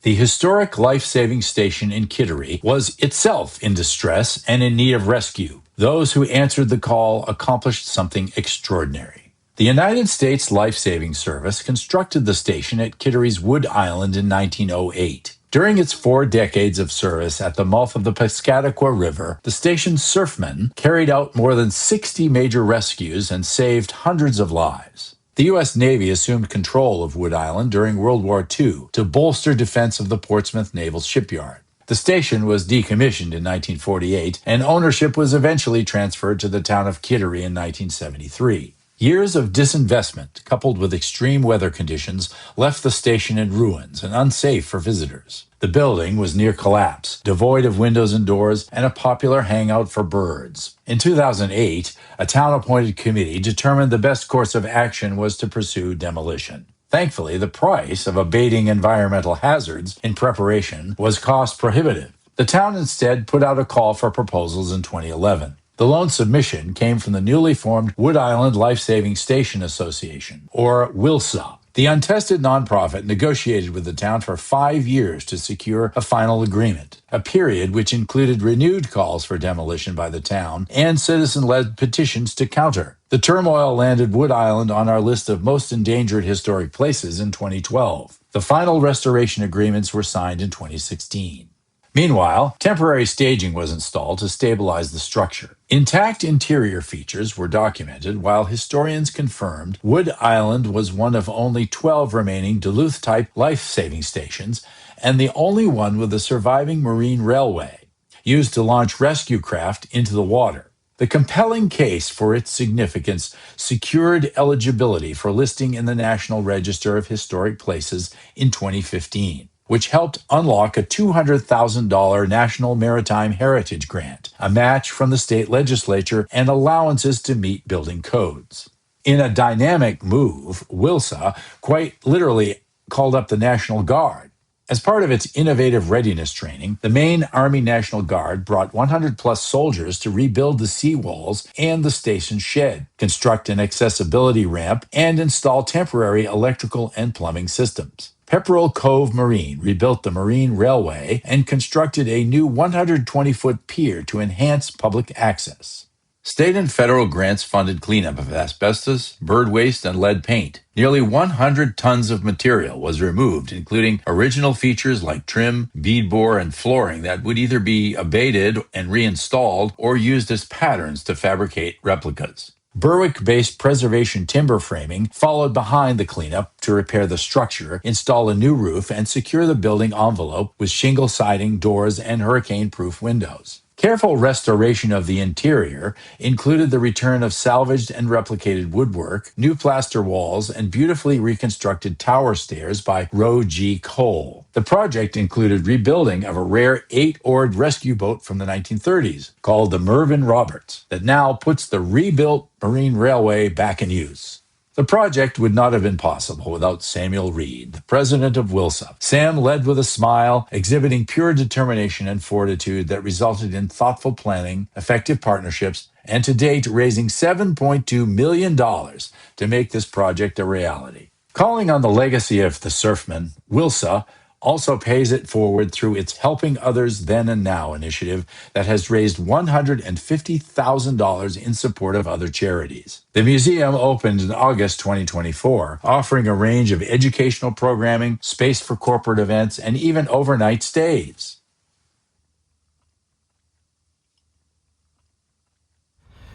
The historic life-saving station in Kittery was itself in distress and in need of rescue. Those who answered the call accomplished something extraordinary. The United States Life-Saving Service constructed the station at Kittery's Wood Island in 1908. During its 4 decades of service at the mouth of the Piscataqua River, the station's surfmen carried out more than 60 major rescues and saved hundreds of lives. The U.S. Navy assumed control of Wood Island during World War II to bolster defense of the Portsmouth Naval Shipyard. The station was decommissioned in 1948, and ownership was eventually transferred to the town of Kittery in 1973. Years of disinvestment, coupled with extreme weather conditions, left the station in ruins and unsafe for visitors. The building was near collapse, devoid of windows and doors, and a popular hangout for birds. In 2008, a town-appointed committee determined the best course of action was to pursue demolition. Thankfully, the price of abating environmental hazards in preparation was cost-prohibitive. The town instead put out a call for proposals in 2011. The lone submission came from the newly formed Wood Island Life-Saving Station Association, or WILSA. The untested nonprofit negotiated with the town for 5 years to secure a final agreement, a period which included renewed calls for demolition by the town and citizen-led petitions to counter. The turmoil landed Wood Island on our list of most endangered historic places in 2012. The final restoration agreements were signed in 2016. Meanwhile, temporary staging was installed to stabilize the structure. Intact interior features were documented, while historians confirmed Wood Island was one of only 12 remaining Duluth-type life-saving stations and the only one with a surviving marine railway, used to launch rescue craft into the water. The compelling case for its significance secured eligibility for listing in the National Register of Historic Places in 2015. Which helped unlock a $200,000 National Maritime Heritage Grant, a match from the state legislature, and allowances to meet building codes. In a dynamic move, WILSA quite literally called up the National Guard. As part of its innovative readiness training, the Maine Army National Guard brought 100-plus soldiers to rebuild the seawalls and the station shed, construct an accessibility ramp, and install temporary electrical and plumbing systems. Pepperell Cove Marine rebuilt the marine railway and constructed a new 120-foot pier to enhance public access. State and federal grants funded cleanup of asbestos, bird waste, and lead paint. Nearly 100 tons of material was removed, including original features like trim, beadboard, and flooring that would either be abated and reinstalled or used as patterns to fabricate replicas. Berwick-based preservation timber framing followed behind the cleanup to repair the structure, install a new roof, and secure the building envelope with shingle siding, doors, and hurricane-proof windows. Careful restoration of the interior included the return of salvaged and replicated woodwork, new plaster walls, and beautifully reconstructed tower stairs by Roe G. Cole. The project included rebuilding of a rare 8-oared rescue boat from the 1930s called the Mervyn Roberts that now puts the rebuilt marine railway back in use. The project would not have been possible without Samuel Reed, the president of WILSA. Sam led with a smile, exhibiting pure determination and fortitude that resulted in thoughtful planning, effective partnerships, and to date raising $7.2 million to make this project a reality. Calling on the legacy of the surfmen, WILSA also pays it forward through its Helping Others Then and Now initiative that has raised $150,000 in support of other charities. The museum opened in August 2024, offering a range of educational programming, space for corporate events, and even overnight stays.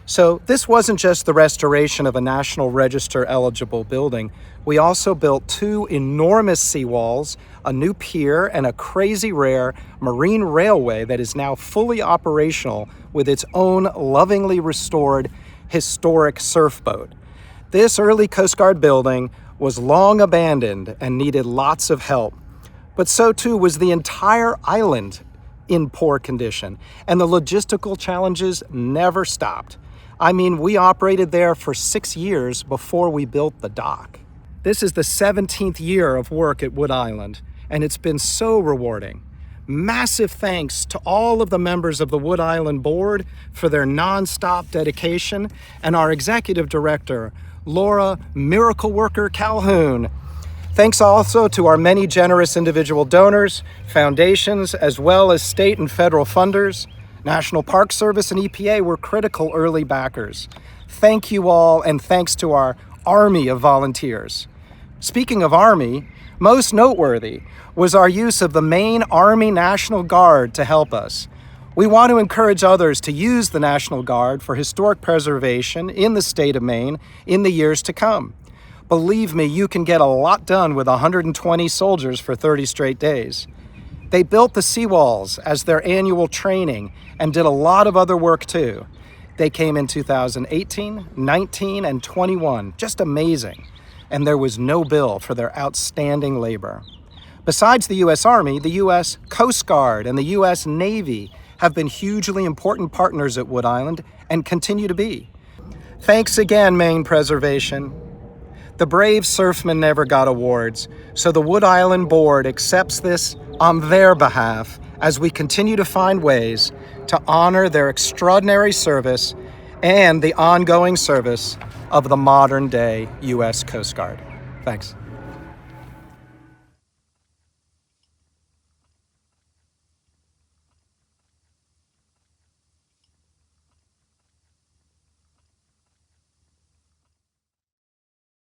So this wasn't just the restoration of a National Register eligible building. We also built 2 enormous seawalls, a new pier, and a crazy rare marine railway that is now fully operational with its own lovingly restored historic surfboat. This early Coast Guard building was long abandoned and needed lots of help. But so too was the entire island in poor condition, and the logistical challenges never stopped. I mean, we operated there for 6 years before we built the dock. This is the 17th year of work at Wood Island, and it's been so rewarding. Massive thanks to all of the members of the Wood Island Board for their nonstop dedication, and our executive director, Laura Miracle Worker Calhoun. Thanks also to our many generous individual donors, foundations, as well as state and federal funders. National Park Service and EPA were critical early backers. Thank you all, and thanks to our army of volunteers. Speaking of Army, most noteworthy was our use of the Maine Army National Guard to help us. We want to encourage others to use the National Guard for historic preservation in the state of Maine in the years to come. Believe me, you can get a lot done with 120 soldiers for 30 straight days. They built the seawalls as their annual training and did a lot of other work too. They came in 2018, 19, and 21, just amazing. And there was no bill for their outstanding labor. Besides the U.S. Army, the U.S. Coast Guard and the U.S. Navy have been hugely important partners at Wood Island and continue to be. Thanks again, Maine Preservation. The brave surfmen never got awards, so the Wood Island Board accepts this on their behalf as we continue to find ways to honor their extraordinary service and the ongoing service of the modern-day U.S. Coast Guard. Thanks.